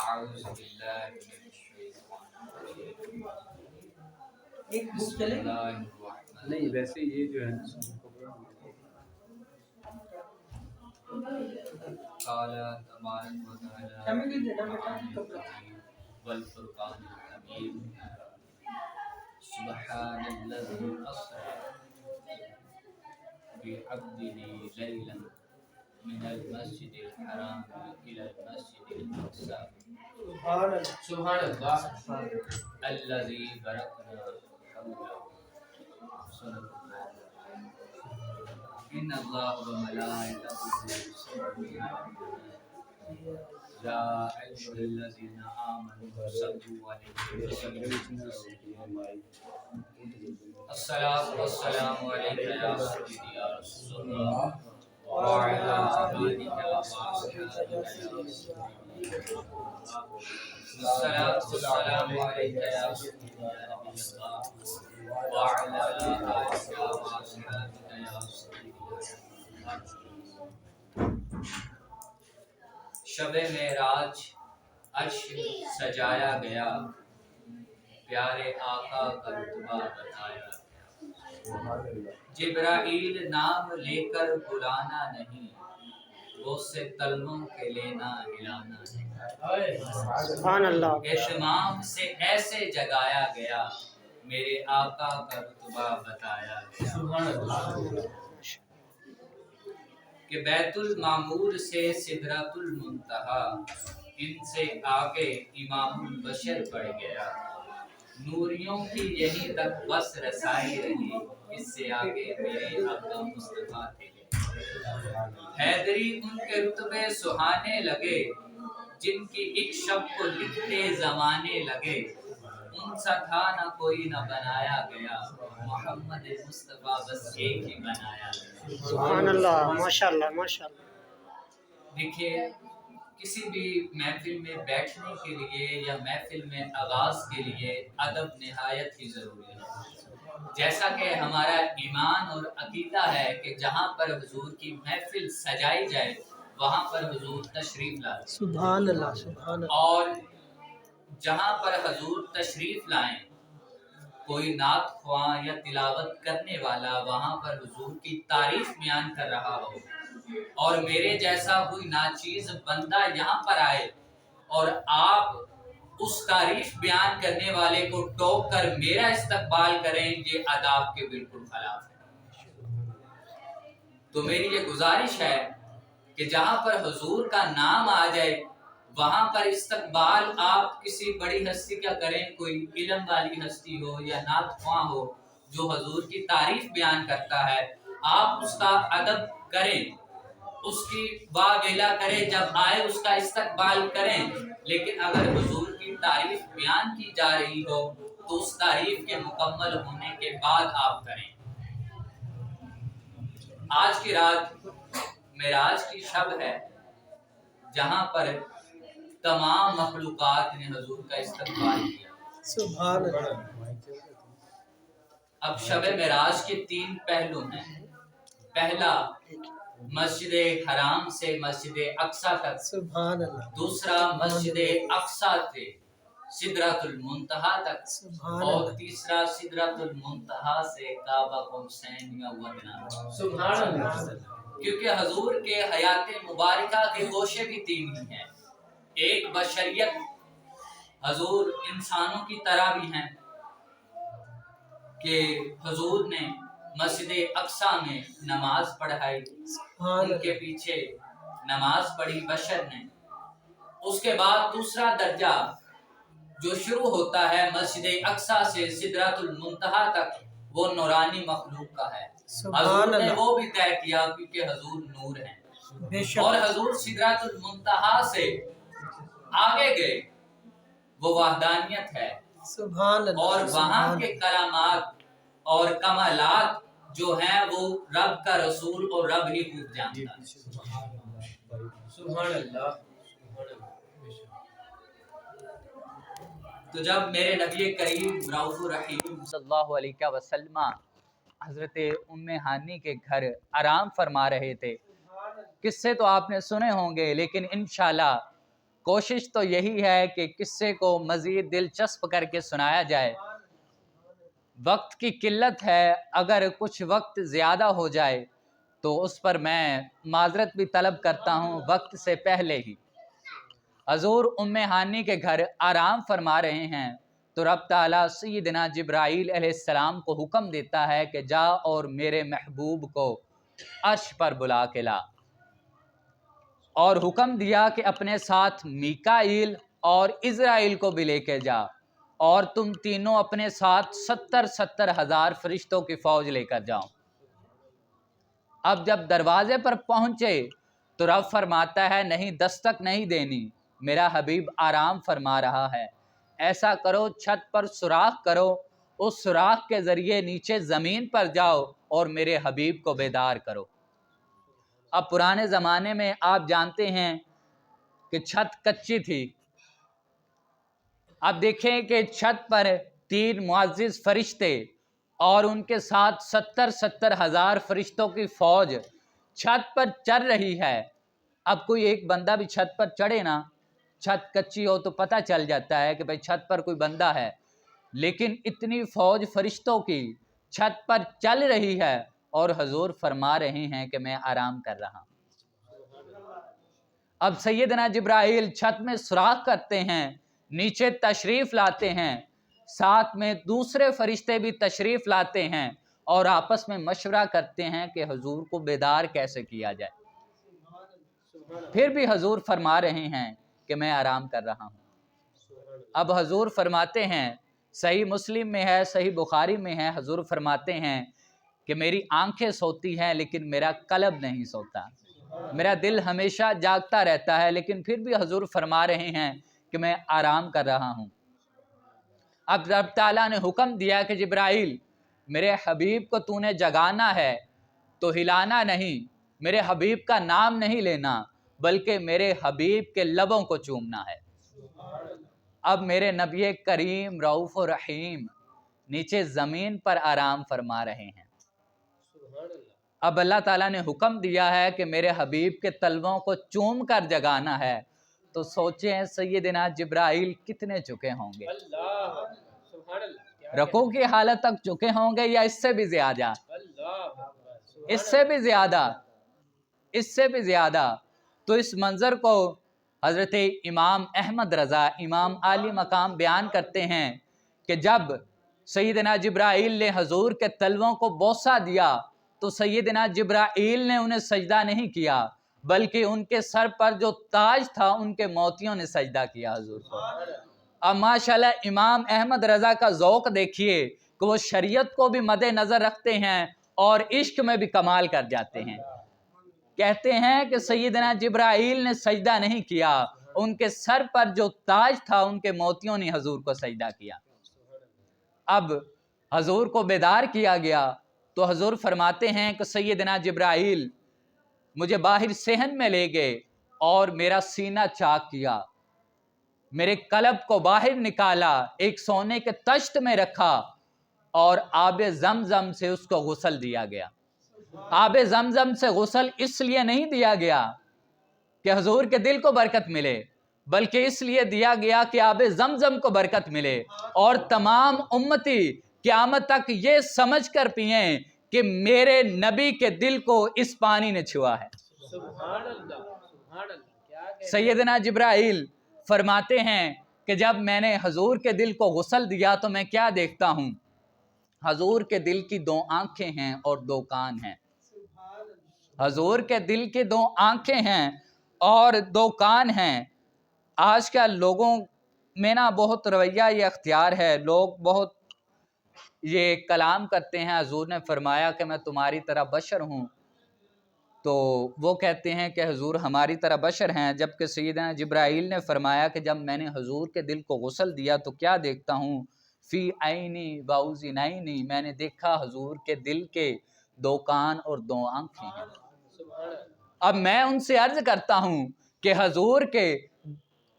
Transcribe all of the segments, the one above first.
أعوذ بالله من الشيطان الرجيم بسم الله الرحمن نہیں ویسے یہ جو ہے قال تبارك وتعالى والفرقان الحميد سبحان الذي أسرى بعبده ليلا من المسجد الحرام إلى المسجد الأقصى سبحان الله الذي باركنا حوله صدق الله إن الله وملائكته يصلون على النبي يا أيها الذين آمنوا صلوا عليه وسلموا الصلاة والسلام عليك يا سيدي يا رسول الله وعلى آلك وأصحابك يا رسول الله الصلاة والسلام عليك يا سيدي يا نبي الله وعلى آلك وأصحابك يا سيدي يا شب معراج عرش سجایا گیا پیارے آقا کا رتبہ بتایا جبرائیل نام لے کر بلانا نہیں وہ سے تلموں کے لینا ہلانا نہیں سبحان اللہ اہتمام سے ایسے جگایا گیا میرے آقا کا رتبہ بتایا گیا کہ بیت المعمور سے سدرۃ المنتہا ان سے آگے امام البشر بڑھ گیا نوریوں کی یہیں تک بس رسائی رہی اس سے آگے میرے آقا مصطفیٰ تھے حیدری ان کے رتبے سہانے لگے جن کی ایک شب کو لکھتے زمانے لگے ان سا تھا نہ کوئی نہ بنایا گیا محمد مصطفیٰ بس ایک ہی بنایا گیا سبحان اللہ ماشاء اللہ ماشاء اللہ دیکھیے کسی بھی محفل میں بیٹھنے کے لیے یا محفل میں آغاز کے لیے ادب نہایت ہی ضروری ہے جیسا کہ ہمارا ایمان اور عقیدہ ہے کہ جہاں پر حضور کی محفل سجائی جائے وہاں پر حضور تشریف لائیں سبحان اللہ سبحان اللہ اور جہاں پر حضور تشریف لائیں کوئی نعت خواں یا تلاوت کرنے والا وہاں پر حضور کی تعریف بیان کر رہا ہو اور میرے جیسا کوئی ناچیز بندہ یہاں پر آئے اور آپ اس تعریف بیان کرنے والے کو ٹوک کر میرا استقبال کریں یہ آداب کے بالکل خلاف ہے تو میری یہ گزارش ہے کہ جہاں پر حضور کا نام آ جائے وہاں پر استقبال آپ کسی بڑی ہستی کا کریں کوئی علم والی ہستی ہو یا نعت خواں ہو جو حضور کی تعریف بیان کرتا ہے آپ اس کا ادب کریں اس کی واویلا کریں جب آئے اس کا استقبال کریں لیکن اگر حضور کی تعریف بیان کی جا رہی ہو تو اس تعریف کے مکمل ہونے کے بعد آپ کریں آج کی رات معراج کی شب ہے جہاں پر تمام مخلوقات نے حضور کا استقبال کیا سبحان اللہ اب شب معراج کے 3 پہلو ہیں پہلا مسجد حرام سے مسجد اقصی تک سبحان اللہ دوسرا مسجد اقصی سے سدرۃ المنتہا تک سبحان اور اللہ تیسرا سدرۃ المنتہا سے کعبہ حسین یا ودنا سبحان اللہ کیونکہ حضور کے حیات مبارکہ کے گوشے بھی 3 ہی ہیں ایک بشریت حضور انسانوں کی طرح بھی ہیں کہ حضور نے مسجد اقصی میں نماز پڑھائی ان کے پیچھے نماز پڑھی بشر نے اس کے بعد دوسرا درجہ جو شروع ہوتا ہے مسجد اقصی سے سدرۃ المنتہا تک وہ نورانی مخلوق کا ہے حضور نے وہ بھی طے کیا کیونکہ حضور نور ہیں بے شک اور حضور سدرۃ المنتہا سے آگے گئے وہ وحدانیت ہے سبحان اللہ اور وہاں سبحان کے کلامات اور کمالات جو ہیں وہ رب کا رسول اور رب ہی خوب جانتا ہے سبحان اللہ تو جب میرے نبی کریم رؤوف الرحیم صلی اللہ علیہ وسلم حضرت ام ہانی کے گھر آرام فرما رہے تھے قصے تو آپ نے سنے ہوں گے لیکن انشاءاللہ कोशिश तो यही है कि किस्से को मज़ीद दिलचस्प करके सुनाया जाए। वक्त की किल्लत है, अगर कुछ वक्त ज़्यादा हो जाए तो उस पर मैं माजरत भी तलब करता हूँ वक्त से पहले ही। हजूर उम्मे हानी के घर आराम फरमा रहे हैं तो रब ताला सय्यदना जिब्राईल अलैहिस्सलाम को हुक्म देता है कि जा और मेरे महबूब को अर्श पर बुला के ला, और हुक्म दिया कि अपने साथ मीकाईल और इज़राइल को भी लेके जा, और तुम तीनों अपने साथ 70 हज़ार फरिश्तों की फौज लेकर जाओ। अब जब दरवाजे पर पहुंचे तो रब फरमाता है नहीं, दस्तक नहीं देनी, मेरा हबीब आराम फरमा रहा है। ऐसा करो, छत पर सुराख करो, उस सुराख के ज़रिए नीचे ज़मीन पर जाओ और मेरे हबीब को बेदार करो। अब पुराने ज़माने में आप जानते हैं कि छत कच्ची थी। अब देखें कि छत पर 3 मुअज़्ज़िज़ फरिश्ते और उनके साथ 70 हज़ार फरिश्तों की फौज छत पर चढ़ रही है। अब कोई एक बंदा भी छत पर चढ़े ना, छत कच्ची हो तो पता चल जाता है कि भाई छत पर कोई बंदा है, लेकिन इतनी फौज फरिश्तों की छत पर चल रही है और हजूर फरमा रहे हैं कि मैं आराम कर रहा हूँ। अब सैयदना जिब्राइल छत में सुराख करते हैं, नीचे तशरीफ़ लाते हैं, साथ में दूसरे फरिश्ते भी तशरीफ़ लाते हैं और आपस में मशवरा करते हैं कि हजूर को बेदार कैसे किया जाए। फिर भी हजूर फरमा रहे हैं कि मैं आराम कर रहा हूँ। अब हजूर फरमाते हैं, सही मुस्लिम में है, सही बुखारी में है, हजूर फरमाते हैं कि मेरी आंखें सोती हैं लेकिन मेरा कल्ब नहीं सोता, मेरा दिल हमेशा जागता रहता है, लेकिन फिर भी हजूर फरमा रहे हैं कि मैं आराम कर रहा हूँ। अब रब ताला ने हुक्म दिया कि जिब्राइल, मेरे हबीब को तूने जगाना है तो हिलाना नहीं, मेरे हबीब का नाम नहीं लेना, बल्कि मेरे हबीब के लबों को चूमना है। अब मेरे नबी करीम रऊफ़ और रहीम नीचे ज़मीन पर आराम फरमा रहे हैं। अब अल्लाह ताला ने हुक्म दिया है कि मेरे हबीब के तलवों को चूम कर जगाना है, तो सोचें सैयदना जिब्राइल कितने चुके होंगे, रकू की हालत तक चुके होंगे या इससे भी ज्यादा, इससे भी ज्यादा, इससे भी ज्यादा। तो इस मंजर को हजरत इमाम अहमद रज़ा, इमाम आली मकाम बयान करते हैं कि जब सैयदना जिब्राइल ने हजूर के तलवों को बोसा दिया तो सैयदना जिब्राइल ने उन्हें सजदा नहीं किया, बल्कि उनके सर पर जो ताज था उनके मोतियों ने सजदा किया हजूर को। अब माशाल्लाह इमाम अहमद रज़ा का ज़ौक़ देखिए कि वो शरीयत को भी मद्दे नज़र रखते हैं और इश्क में भी कमाल कर जाते हैं। कहते हैं कि सैयदना जिब्राइल ने सजदा नहीं किया, उनके सर पर जो ताज था उनके मोतियों ने हजूर को सजदा किया। अब हजूर को बेदार किया गया तो हजूर फरमाते हैं कि सैयदना जिब्राइल मुझे बाहर सेहन में ले गए और मेरा सीना चाक किया, मेरे कल्ब को बाहर निकाला, एक सोने के तश्त में रखा और आबे जमजम से उसको गुस्ल दिया गया। आबे जमजम से गुस्ल इसलिए नहीं दिया गया कि हजूर के दिल को बरकत मिले, बल्कि इसलिए दिया गया कि आबे जमजम को बरकत मिले और तमाम उम्मती क़यामत तक ये समझ कर पिए कि मेरे नबी के दिल को इस पानी ने छुआ है। सैयदना जिब्राइल फरमाते हैं कि जब मैंने हजूर के दिल को गुस्ल दिया तो मैं क्या देखता हूँ, हजूर के दिल की 2 आंखें हैं और 2 कान हैं। हजूर के दिल की 2 आंखें हैं और 2 कान हैं। आजकल लोगों में ना बहुत रवैया ये अख्तियार है, लोग बहुत ये कलाम करते हैं, हजूर ने फरमाया कि मैं तुम्हारी तरह बशर हूँ, तो वो कहते हैं कि हजूर हमारी तरह बशर हैं, जबकि सैयदना जिब्राइल ने फरमाया कि जब मैंने हजूर के दिल को गुस्ल दिया तो क्या देखता हूँ, फ़ी आईनी बाउज़िनैनी, मैंने देखा हजूर के दिल के 2 कान और 2 आंखें हैं। अब मैं उनसे अर्ज करता हूँ कि हजूर के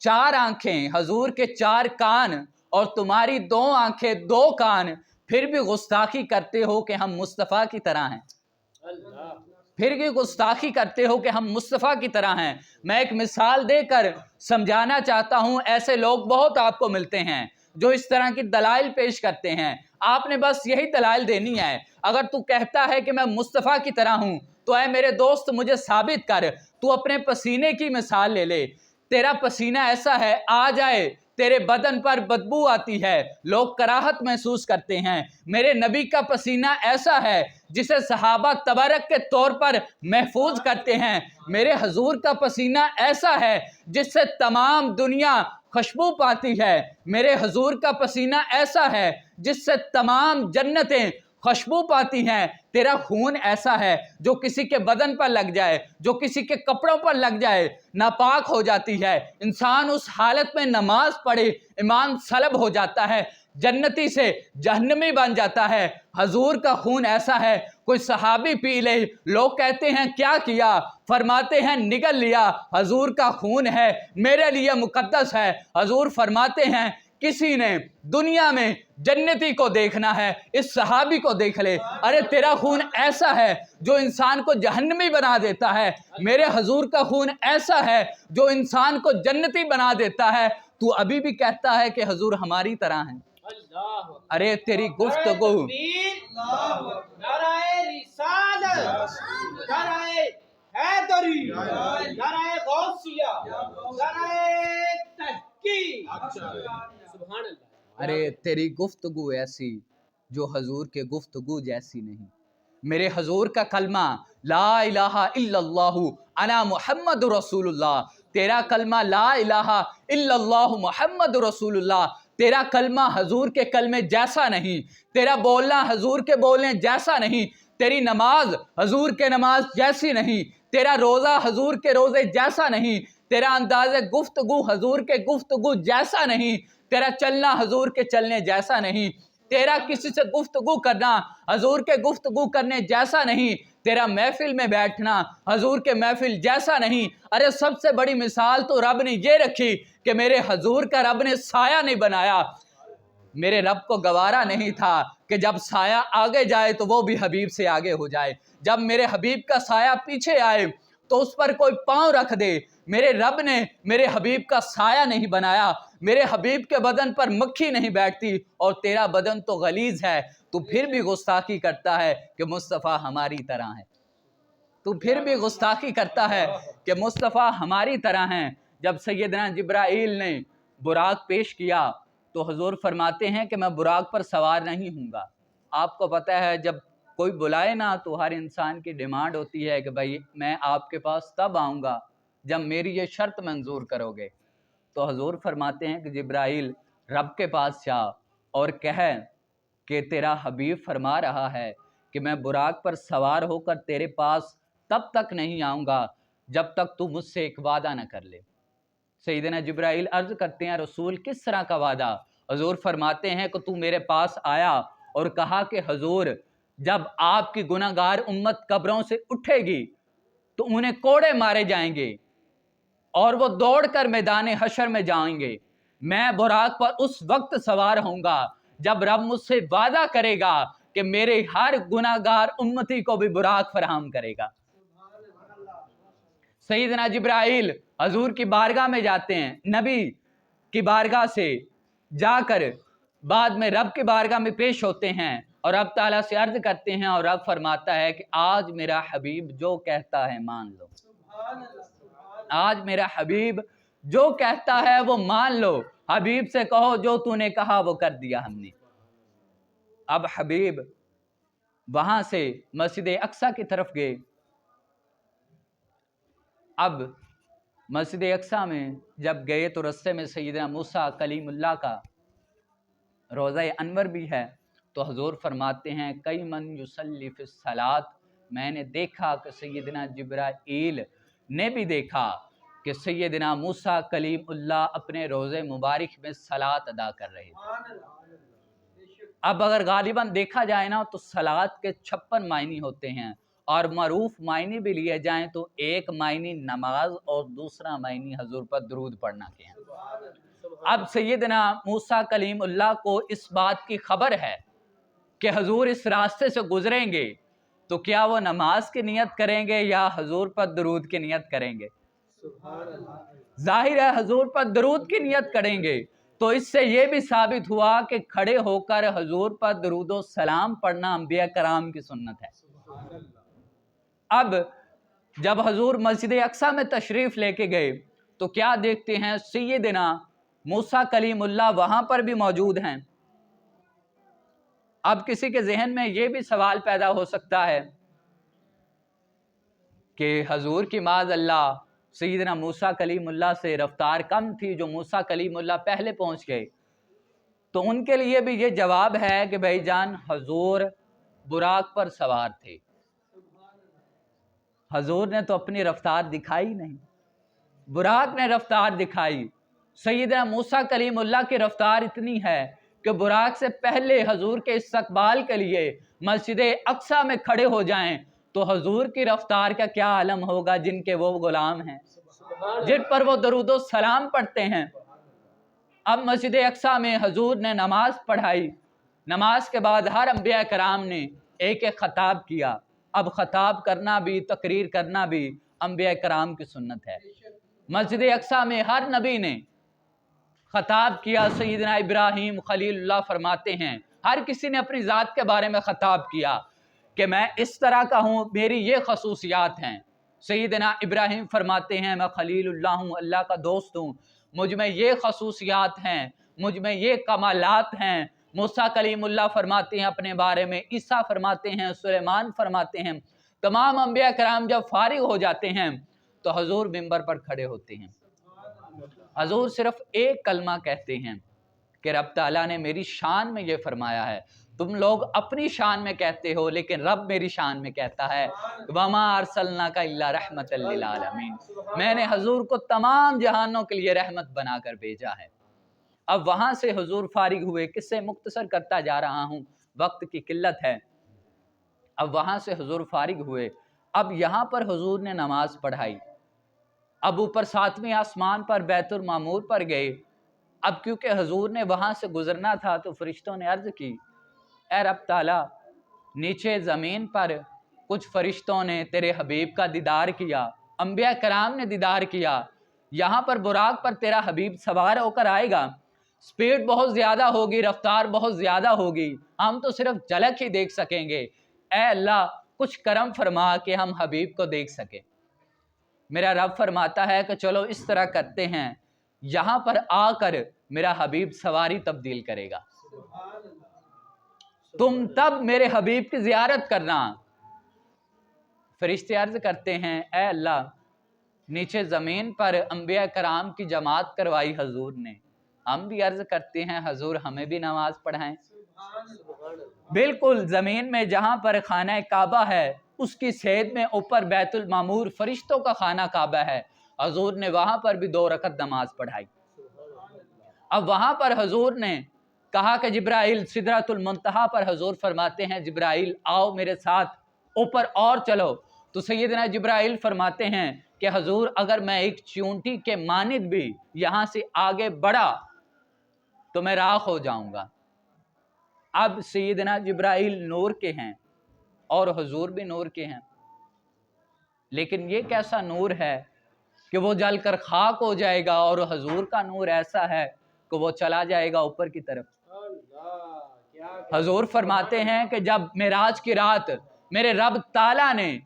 4 आंखें, हजूर के 4 कान और तुम्हारी 2 आंखें 2 कान, फिर भी गुस्ताखी करते हो कि हम मुस्तफ़ा की तरह हैं, फिर भी गुस्ताखी करते हो कि हम मुस्तफ़ा की तरह हैं। मैं एक मिसाल देकर समझाना चाहता हूँ। ऐसे लोग बहुत आपको मिलते हैं जो इस तरह की दलाइल पेश करते हैं। आपने बस यही दलाइल देनी है। अगर तू कहता है कि मैं मुस्तफ़ा की तरह हूँ तो ऐ मेरे दोस्त मुझे साबित कर। तू अपने पसीने की मिसाल ले ले। तेरा पसीना ऐसा है, आ जाए तेरे बदन पर बदबू आती है, लोग कराहत महसूस करते हैं। मेरे नबी का पसीना ऐसा है जिसे सहाबा तबरक के तौर पर महफूज करते हैं। मेरे हजूर का पसीना ऐसा है जिससे तमाम दुनिया खुशबू पाती है। मेरे हजूर का पसीना ऐसा है जिससे तमाम जन्नतें खुशबू पाती हैं। तेरा खून ऐसा है जो किसी के बदन पर लग जाए, जो किसी के कपड़ों पर लग जाए, नापाक हो जाती है। इंसान उस हालत में नमाज पढ़े ईमान सलब हो जाता है, जन्नती से जहन्नमी बन जाता है। हजूर का खून ऐसा है, कोई सहाबी पी ले, लोग कहते हैं क्या किया, फरमाते हैं निगल लिया। हजूर का खून है, मेरे लिए मुकद्दस है। हजूर फरमाते हैं किसी ने दुनिया में जन्नती को देखना है, इस सहाबी को देख ले। अरे तेरा खून ऐसा है जो इंसान को जहन्नमी बना देता है, मेरे हजूर का खून ऐसा है जो इंसान को जन्नती बना देता है। तू अभी भी कहता है कि हजूर हमारी तरह हैं। अरे तेरी गुफ्तगू, अरे तेरी गुफ्तगू ऐसी जो हजूर के गुफ्तगू जैसी नहीं। मेरे हजूर का कलमा ला इलाहा इल्लल्लाहु अना मुहम्मद रसूलुल्लाह, तेरा कलमा ला इलाहा इल्लल्लाहु मुहम्मद रसूलुल्लाह, तेरा कलमा हजूर के कलमे जैसा नहीं, तेरा बोलना हजूर के बोलने जैसा नहीं, तेरी नमाज हजूर के नमाज जैसी नहीं, तेरा रोज़ा हजूर के रोज़े जैसा नहीं, तेरा अंदाज़े गुफ्तगू हजूर के गुफ्तगू जैसा नहीं, तेरा चलना हजूर के चलने जैसा नहीं, तेरा किसी से गुफ्तगू करना हजूर के गुफ्तगू करने जैसा नहीं, तेरा महफिल में बैठना हजूर के महफिल जैसा नहीं। अरे सबसे बड़ी मिसाल तो रब ने ये रखी कि मेरे हजूर का रब ने साया नहीं बनाया। मेरे रब को गवारा नहीं था कि जब साया आगे जाए तो वो भी हबीब से आगे हो जाए, जब मेरे हबीब का साया पीछे आए तो उस पर कोई पांव रख दे। मेरे रब ने मेरे हबीब का साया नहीं बनाया, मेरे हबीब के बदन पर मक्खी नहीं बैठती, और तेरा बदन तो गलीज है। तू फिर भी गुस्ताखी करता है कि मुस्तफ़ा हमारी तरह है। तू फिर भी गुस्ताखी करता है कि मुस्तफ़ा हमारी तरह हैं। जब सैयदना जिब्राइल ने बुराक पेश किया तो हजूर फरमाते हैं कि मैं बुराक पर सवार नहीं हूँगा। आपको पता है जब कोई बुलाए ना तो हर इंसान की डिमांड होती है कि भाई मैं आपके पास तब आऊँगा जब मेरी ये शर्त मंजूर करोगे। तो हजूर फरमाते हैं कि जिब्राइल रब के पास जा और कह कि तेरा हबीब फरमा रहा है कि मैं बुराक पर सवार होकर तेरे पास तब तक नहीं आऊँगा जब तक तू मुझसे एक वादा न कर ले। सैयदना जिब्राइल अर्ज करते हैं रसूल किस तरह का वादा? हजूर फरमाते हैं कि तू मेरे पास आया और कहा कि हजूर जब आपकी गुनाहगार उम्मत कब्रों से उठेगी तो उन्हें कोड़े मारे जाएंगे और वो दौड़कर मैदान हशर में जाएंगे। मैं बुराक पर उस वक्त सवार होऊंगा जब रब मुझसे वादा करेगा कि मेरे हर गुनाहगार उम्मती को भी बुराक फराहम करेगा। सैयदना जिब्राइल हजूर की बारगाह में जाते हैं, नबी की बारगाह से जाकर बाद में रब की बारगाह में पेश होते हैं और रब ताला से अर्ज करते हैं, और रब फरमाता है कि आज मेरा हबीब जो कहता है मान लो। आज मेरा हबीब जो कहता है वो मान लो। हबीब से कहो जो तूने कहा वो कर दिया हमने। अब हबीब वहां से मस्जिद अक्सा की तरफ गए। अब मस्जिद अक्सा में जब गए तो रस्ते में सैयदना मूसा कलीमुल्लाह का रोज़ा अनवर भी है। तो हजूर फरमाते हैं कई मन युसल्ली फिस सलात, मैंने देखा कि सैयदना जिब्राइल ने भी देखा कि सैयदना मूसा कलीमुल्लाह अपने रोज़े मुबारक में सलात अदा कर रहे थे। अब अगर गालिबन देखा जाए ना तो सलात के 56 मायने होते हैं, और मरूफ मायने भी लिए जाएं तो एक मायने नमाज और दूसरा मायने हजूर पर दरूद पढ़ना के हैं। अब सैयदना मूसा कलीमुल्लाह को इस बात की खबर है कि हजूर इस रास्ते से गुजरेंगे, तो क्या वो नमाज की नियत करेंगे या हजूर पर दरूद की नियत करेंगे? जाहिर है हजूर पर दरूद की नियत करेंगे। तो इससे ये भी साबित हुआ कि खड़े होकर हजूर पर दरूद व सलाम पढ़ना अंबिया कराम की सुन्नत है। अब जब हजूर मस्जिद अक्सा में तशरीफ लेके गए तो क्या देखते हैं, सैयदना मूसा कलीमुल्लाह वहां पर भी मौजूद हैं। अब किसी के जहन में यह भी सवाल पैदा हो सकता है कि हजूर की माज़ अल्लाह सैयदना मूसा कलीमुल्लाह से रफ्तार कम थी, जो मूसा कलीमुल्लाह पहले पहुंच गए। तो उनके लिए भी ये जवाब है कि भाईजान हजूर बुराक पर सवार थे, हजूर ने तो अपनी रफ्तार दिखाई नहीं, बुराक ने रफ्तार दिखाई। सैयदना मूसा कलीमुल्लाह की रफ्तार इतनी है कि बुराक से पहले हजूर के इस्तकबाल के लिए मस्जिद अक्सा में खड़े हो जाएं तो हजूर की रफ्तार का क्या आलम होगा जिनके वो गुलाम हैं, जिन पर वो दरूद व सलाम पढ़ते हैं। अब मस्जिद अक्सा में हजूर ने नमाज पढ़ाई। नमाज के बाद हर अंबिया कराम ने एक एक खताब किया। अब खताब करना भी, तकरीर करना भी अंबिया कराम की सुन्नत है। मस्जिद अक्सा में हर नबी ने खताब किया। सैयदना इब्राहीम खलीलुल्लाह फरमाते हैं, हर किसी ने अपनी ज़ात के बारे में खताब किया कि मैं इस तरह का हूँ, मेरी ये खसूसियात हैं। सैयदना इब्राहीम फरमाते हैं, मैं खलीलुल्लाह हूँ, अल्लाह का दोस्त हूँ, मुझ में ये खसूसियात हैं, मुझ में ये कमालात हैं। मूसा कलीमुल्लाह फरमाते हैं अपने बारे में, ईसा फरमाते हैं, सुलेमान फरमाते हैं। तमाम अंबिया कराम जब फारिग हो जाते हैं तो हजूर मिंबर पर खड़े होते हैं। हजूर सिर्फ एक कलमा कहते हैं कि रब ताला ने मेरी शान में ये फरमाया है। तुम लोग अपनी शान में कहते हो, लेकिन रब मेरी शान में कहता है, वमा अरसलनाका इल्ला रहमतल लिल आलमीन, मैंने हजूर को तमाम जहानों के लिए रहमत बनाकर भेजा है। अब वहाँ से हुजूर फारिग हुए। किससे मुख्तसर करता जा रहा हूँ, वक्त की किल्लत है। अब वहाँ से हुजूर फारिग हुए। अब यहाँ पर हुजूर ने नमाज पढ़ाई। अब ऊपर 7वें आसमान पर बैतुल मामूर पर गए। अब क्योंकि हुजूर ने वहाँ से गुजरना था तो फरिश्तों ने अर्ज़ की, ए रब ताला, नीचे ज़मीन पर कुछ फरिश्तों ने तेरे हबीब का दीदार किया, अंबिया कराम ने दीदार किया, यहाँ पर बुराक पर तेरा हबीब सवार होकर आएगा, स्पीड बहुत ज़्यादा होगी, रफ्तार बहुत ज़्यादा होगी, हम तो सिर्फ झलक ही देख सकेंगे। ए अल्लाह, कुछ करम फरमा कि हम हबीब को देख सके। मेरा रब फरमाता है कि चलो इस तरह करते हैं, यहाँ पर आकर मेरा हबीब सवारी तब्दील करेगा, तुम तब मेरे हबीब की ज़ियारत करना। फरिश्ते अर्ज़ करते हैं, ए अल्लाह, नीचे ज़मीन पर अंबिया कराम की जमात करवाई हजूर ने, हम भी अर्ज़ करते हैं हजूर हमें भी नमाज पढ़ाएं। बिल्कुल ज़मीन में जहाँ पर खाना काबा है उसकी सेध में ऊपर बैतुल मामूर फरिश्तों का खाना काबा है, हजूर ने वहाँ पर भी 2 रकत नमाज पढ़ाई। अब वहाँ पर हजूर ने कहा कि जिब्राइल, सिदरतुल मुंतहा पर हजूर फरमाते हैं, जिब्राइल आओ मेरे साथ ऊपर और चलो। तो सैयदना जिब्राइल फरमाते हैं कि हजूर अगर मैं एक चींटी के मानिद भी यहाँ से आगे बढ़ा तो मैं राख हो जाऊँगा। अब सैयदना जिब्राइल नूर के हैं और हजूर भी नूर के हैं, लेकिन ये कैसा नूर है कि वो जलकर खाक हो जाएगा, और हजूर का नूर ऐसा है कि वो चला जाएगा ऊपर की तरफ। हजूर फरमाते हैं कि जब मेराज की रात मेरे रब ताला ने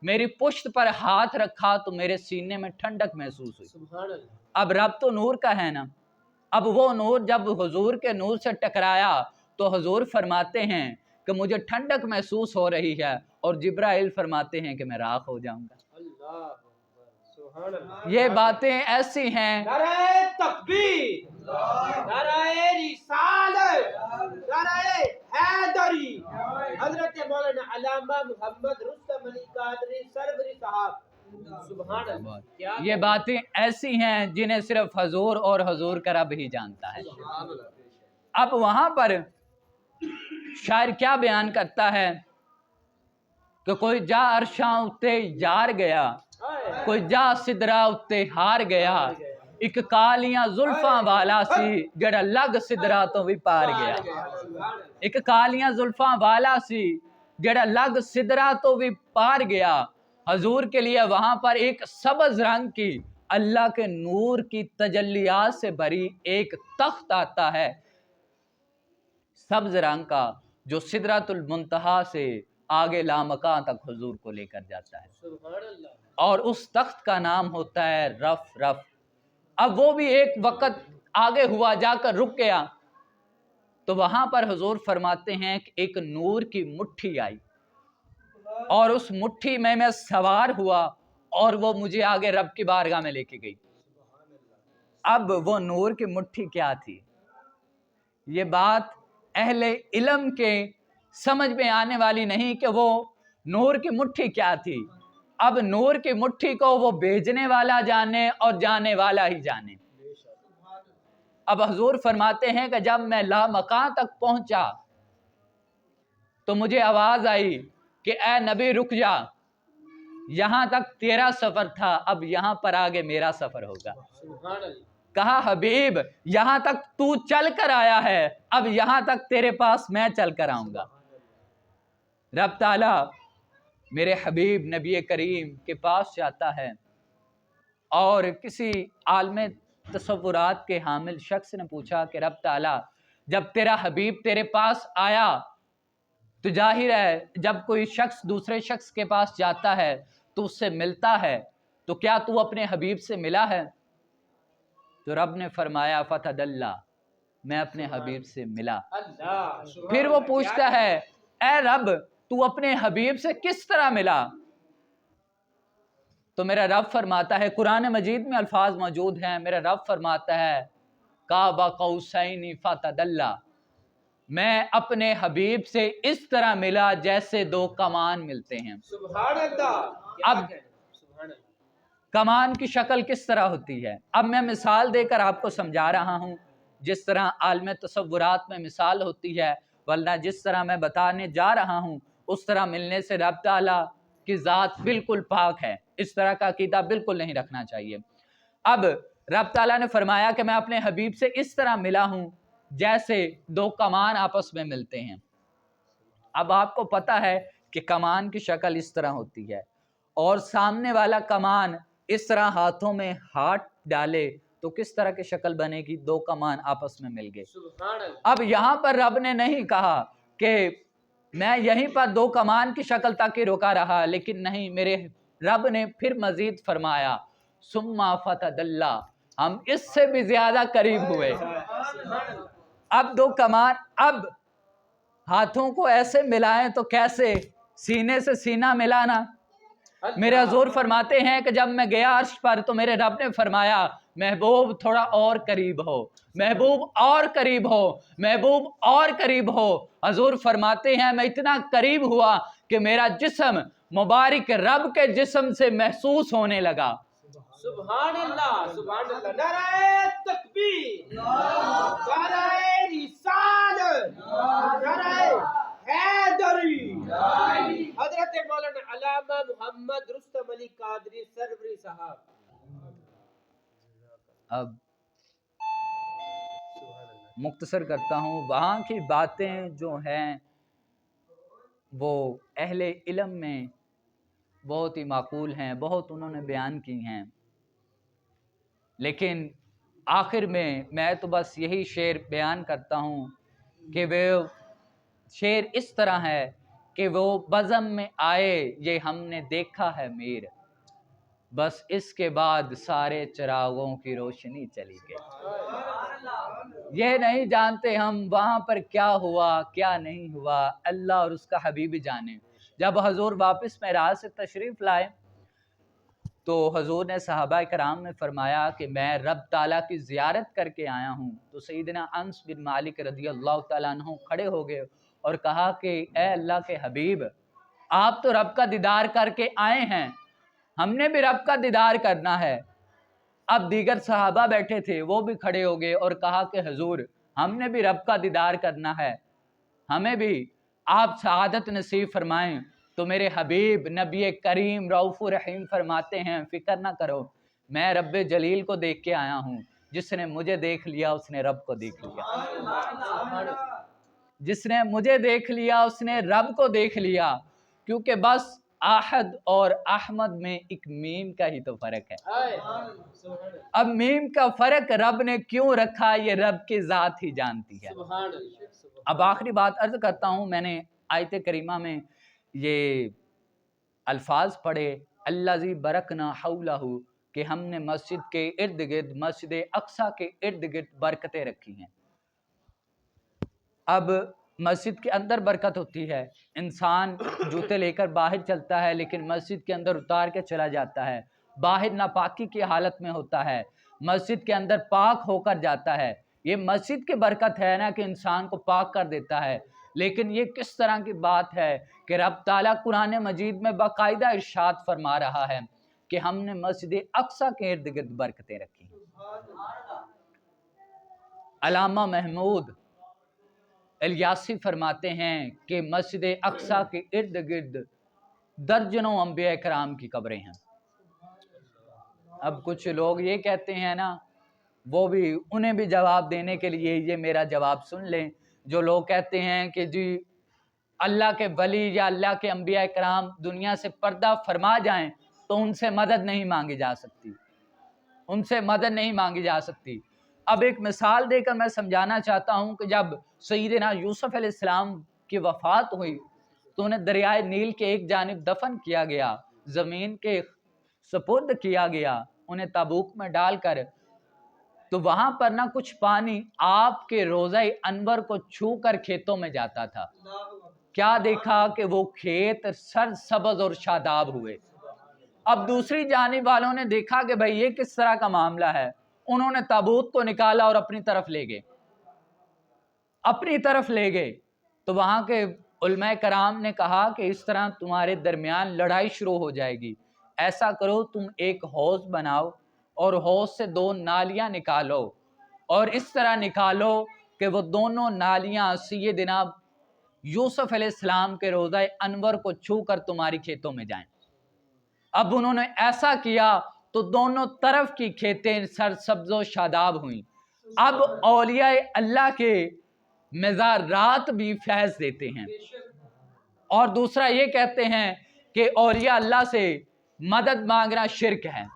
मेरी पुश्त पर हाथ रखा तो मेरे सीने में ठंडक महसूस हुई। अब रब तो नूर का है ना, अब वो नूर जब हुजूर के नूर से टकराया तो हुजूर फरमाते हैं कि मुझे ठंडक महसूस हो रही है, और जिब्राइल फरमाते हैं कि मैं राख हो जाऊंगा। ये बातें ऐसी हैं, नारे तकबीर, नारे रिसालत, नारे हैदरी, हजरत मौलाना अल्लामा मोहम्मद रुस्तम अली कादरी सरवरी साहब, सुभान अल्लाह। ये बातें ऐसी हैं जिन्हें सिर्फ हजूर और हजूर का रब ही जानता है। अब वहां पर शायर क्या बयान करता है कि कोई जा अरशां उत्ते यार गया, कोई जा सिदरा उत्ते हार गया, एक कालियां जुल्फां वाला सी जड़ा लग सिदरा तो भी पार गया। एक कालियां जुल्फां वाला सी جڑا لگ سدرا تو بھی پار گیا، حضور کے لیے وہاں پر ایک سبز رنگ کی اللہ کے نور کی تجلیات سے بھری ایک تخت آتا ہے سبز رنگ کا، جو سدرۃ المنتہا سے آگے لامکان تک حضور کو لے کر جاتا ہے، سبحان اللہ، اور اس تخت کا نام ہوتا ہے رف رف۔ اب وہ بھی ایک وقت آگے ہوا، جا کر رک گیا، تو وہاں پر حضور فرماتے ہیں کہ ایک نور کی مٹھی آئی اور اس مٹھی میں سوار ہوا اور وہ مجھے آگے رب کی بارگاہ میں لے کے گئی۔ اب وہ نور کی مٹھی کیا تھی؟ یہ بات اہل علم کے سمجھ میں آنے والی نہیں کہ وہ نور کی مٹھی کیا تھی۔ اب نور کی مٹھی کو وہ بھیجنے والا جانے اور جانے والا ہی جانے۔ اب حضور فرماتے ہیں کہ جب میں لامکان تک پہنچا تو مجھے آواز آئی کہ اے نبی رک جا، یہاں تک تیرا سفر تھا، اب یہاں پر آگے میرا سفر ہوگا۔ سبحان اللہ، کہا حبیب یہاں تک تو چل کر آیا ہے، اب یہاں تک تیرے پاس میں چل کر آؤں گا۔ رب تعالی میرے حبیب نبی کریم کے پاس جاتا ہے اور کسی عالم تصورات کے حامل شخص نے پوچھا کہ رب تعالی جب تیرا حبیب تیرے پاس آیا تو ظاہر ہے جب کوئی شخص دوسرے شخص کے پاس جاتا ہے تو اس سے ملتا ہے، تو کیا تو اپنے حبیب سے ملا ہے؟ تو رب نے فرمایا فتدلی، میں اپنے حبیب سے ملا۔ اللہ، پھر وہ پوچھتا ہے اے رب تو اپنے حبیب سے کس طرح ملا؟ تو میرا رب فرماتا ہے، قرآن مجید میں الفاظ موجود ہیں، میرا رب فرماتا ہے قاب قوسین فتدلی، میں اپنے حبیب سے اس طرح ملا جیسے دو کمان ملتے ہیں۔ سبحان اللہ، اب کمان کی شکل کس طرح ہوتی ہے؟ اب میں مثال دے کر آپ کو سمجھا رہا ہوں، جس طرح عالم تصورات میں مثال ہوتی ہے، ورنہ جس طرح میں بتانے جا رہا ہوں اس طرح ملنے سے رب تعالیٰ کی ذات بالکل پاک ہے، اس طرح کا عقیدہ بالکل نہیں رکھنا چاہیے۔ اب رب تعالیٰ نے فرمایا کہ میں اپنے حبیب سے اس طرح ملا ہوں جیسے دو کمان آپس میں ملتے ہیں۔ اب آپ کو پتہ ہے کہ کمان کی شکل اس طرح ہوتی ہے، اور سامنے والا کمان اس طرح ہاتھوں میں ہاتھ ڈالے تو کس طرح کی شکل بنے گی؟ دو کمان آپس میں مل گئے۔ سبحان اللہ، اب یہاں پر رب نے نہیں کہا کہ میں یہیں پر دو کمان کی شکل تک ہی روکا رہا، لیکن نہیں، میرے رب نے پھر مزید فرمایا ثم فتدلی، ہم اس سے بھی زیادہ قریب ہوئے۔ اب دو کمان، اب ہاتھوں کو ایسے ملائیں تو کیسے؟ سینے سے سینہ ملانا۔ میرے حضور فرماتے ہیں کہ جب میں گیا عرش پر تو میرے رب نے فرمایا محبوب تھوڑا اور قریب ہو، محبوب اور قریب ہو، محبوب اور قریب ہو۔ حضور فرماتے ہیں میں اتنا قریب ہوا کہ میرا جسم مبارک رب کے جسم سے محسوس ہونے لگا۔ سبحان اللہ، سبحان اللہ، نعرہ تکبیر، نعرہ رسالت، نعرہ حیدری، حضرت مولانا علامہ محمد رستم علی قادری سروری صاحب۔ اب مختصر کرتا ہوں، وہاں کی باتیں جو ہیں وہ اہل علم میں بہت ہی معقول ہیں، بہت انہوں نے بیان کی ہیں، لیکن آخر میں تو بس یہی شعر بیان کرتا ہوں کہ وہ شعر اس طرح ہے کہ وہ بزم میں آئے یہ ہم نے دیکھا ہے میر، بس اس کے بعد سارے چراغوں کی روشنی چلی گئی۔ یہ نہیں جانتے ہم وہاں پر کیا ہوا کیا نہیں ہوا، اللہ اور اس کا حبیب جانے۔ جب حضور واپس معراج سے تشریف لائے تو حضور نے صحابہ کرام میں فرمایا کہ میں رب تعالیٰ کی زیارت کر کے آیا ہوں، تو سیدنا انس بن مالک رضی اللہ تعالیٰ عنہ کھڑے ہو گئے اور کہا کہ اے اللہ کے حبیب، آپ تو رب کا دیدار کر کے آئے ہیں، ہم نے بھی رب کا دیدار کرنا ہے۔ اب دیگر صحابہ بیٹھے تھے، وہ بھی کھڑے ہو گئے اور کہا کہ حضور ہم نے بھی رب کا دیدار کرنا ہے، ہمیں بھی آپ سعادت نصیب فرمائیں۔ تو میرے حبیب نبی کریم رؤوف رحیم فرماتے ہیں فکر نہ کرو، میں رب جلیل کو دیکھ کے آیا ہوں، جس نے مجھے دیکھ لیا اس نے رب کو دیکھ لیا۔ जिसने मुझे देख लिया उसने रब को देख लिया, क्योंकि बस आहद और अहमद में एक मीम का ही तो फर्क है। अब मीम का फर्क रब ने क्यों रखा ये रब की जात ही जानती है। अब आखिरी बात अर्ज करता हूँ, मैंने आयत करीमा में ये अल्फाज पढ़े अल्लाज़ी बरकना हौलहू, कि हमने मस्जिद के इर्द गिर्द, मस्जिद अक्सा के इर्द गिर्द बरकतें रखी हैं। अब मस्जिद के अंदर बरकत होती है, इंसान जूते लेकर बाहर चलता है लेकिन मस्जिद के अंदर उतार के चला जाता है, बाहर नापाकी की हालत में होता है, मस्जिद के अंदर पाक होकर जाता है। ये मस्जिद की बरकत है ना कि इंसान को पाक कर देता है। लेकिन ये किस तरह की बात है कि रब ताला कुरान मजीद में बाकायदा इरशाद फरमा रहा है कि हमने मस्जिद अक्सा के इर्द गिर्द बरकतें रखी। अल्लामा महमूद इलियासी फरमाते हैं कि मस्जिद अक्सा के इर्द गिर्द दर्जनों अंबिया कराम की कब्रें हैं। अब कुछ लोग ये कहते हैं ना, वो भी, उन्हें भी जवाब देने के लिए ये मेरा जवाब सुन लें। जो लोग कहते हैं कि जी अल्लाह के वली या अल्लाह के अंबिया कराम दुनिया से पर्दा फरमा जाएं तो उनसे मदद नहीं मांगी जा सकती, उनसे मदद नहीं मांगी जा सकती। अब एक मिसाल देकर मैं समझाना चाहता हूँ कि जब सैयदना यूसुफ अलैहिस्सलाम की वफ़ात हुई तो उन्हें दरियाए नील के एक जानिब दफन किया गया, ज़मीन के सपुर्द किया गया, उन्हें ताबूक में डालकर। तो वहाँ पर ना कुछ पानी आपके रोज़ा अनवर को छू कर खेतों में जाता था। क्या देखा कि वो खेत सरसब्ज़ और शादाब हुए। अब दूसरी जानिब वालों ने देखा कि भाई ये किस तरह का मामला है, उन्होंने ताबूत को निकाला और अपनी तरफ ले गए, अपनी तरफ ले गए। तो वहाँ के उलमा कराम ने कहा कि इस तरह तुम्हारे दरमियान लड़ाई शुरू हो जाएगी, ऐसा करो तुम एक हौज बनाओ और हौज से 2 नालियाँ निकालो और इस तरह निकालो कि वो दोनों नालियाँ सैयदना यूसुफ अलैहिस्सलाम के रोज़ा अनवर को छू कर तुम्हारी खेतों में जाएं। अब उन्होंने ऐसा किया तो दोनों तरफ की खेतें सरसब्ज़ शादाब हुई। अब औलिया अल्लाह के मज़ारात भी फैज़ देते हैं। और दूसरा ये कहते हैं कि औलिया अल्लाह से मदद मांगना शिर्क है।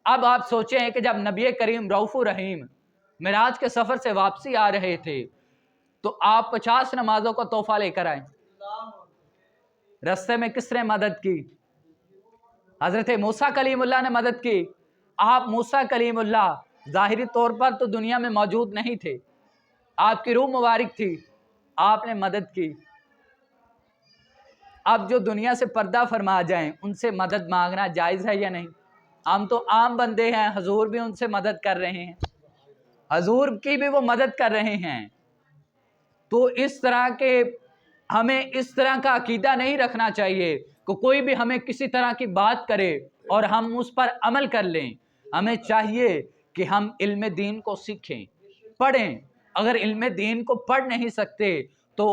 अब आप सोचें कि जब नबी करीम रऊफ़ुर रहीम मिराज के सफ़र से वापसी आ रहे थे तो आप 50 नमाजों का तोहफा लेकर आए। रस्ते में किसने मदद की? हज़रत मूसा कलीमुल्लाह ने मदद की। आप मूसा कलीमुल्लाह ज़ाहिरी तौर पर तो दुनिया में मौजूद नहीं थे, आपकी रूह मुबारक थी, आपने मदद की। अब जो दुनिया से पर्दा फरमा जाएं उनसे मदद मांगना जायज़ है या नहीं? हम तो आम बंदे हैं, हजूर भी उनसे मदद कर रहे हैं, हजूर की भी वो मदद कर रहे हैं। तो इस तरह के हमें इस तरह का अकीदा नहीं रखना चाहिए कि कोई भी हमें किसी तरह की बात करे और हम उस पर अमल कर लें। हमें चाहिए कि हम इल्म दीन को सीखें, पढ़ें। अगर इल्म दीन को पढ़ नहीं सकते तो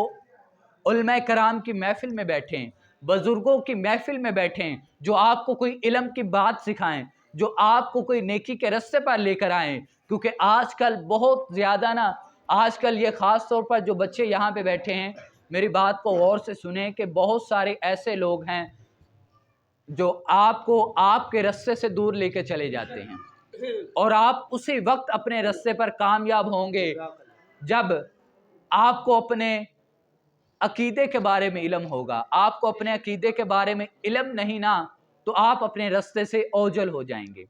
उलमा कराम की महफिल में बैठें, बुजुर्गों की महफिल में बैठें, जो आपको कोई इल्म की बात सिखाएं, जो आपको कोई नेकी के रास्ते पर लेकर आएँ। क्योंकि आजकल बहुत ज़्यादा ना, आजकल ये ख़ास तौर पर जो बच्चे यहाँ पे बैठे हैं, मेरी बात को गौर से सुने कि बहुत सारे ऐसे लोग हैं जो आपको आपके रास्ते से दूर लेके चले जाते हैं और आप उसी वक्त अपने रास्ते पर कामयाब होंगे जब आपको अपने अकीदे के बारे में इल्म होगा। आपको अपने अकीदे के बारे में इल्म नहीं ना तो आप अपने रास्ते से ओझल हो जाएंगे।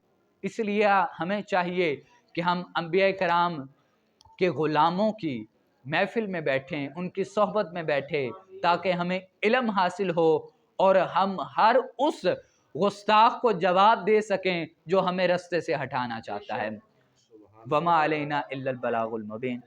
इसलिए हमें चाहिए कि हम अंबिया कराम के ग़ुलामों की महफिल में बैठें, उनकी सोहबत में बैठें, ताकि हमें इल्म हासिल हो और हम हर उस गुस्ताख को जवाब दे सकें जो हमें रास्ते से हटाना चाहता है। वमा अलैना इल्लल बलागुल मुबीन।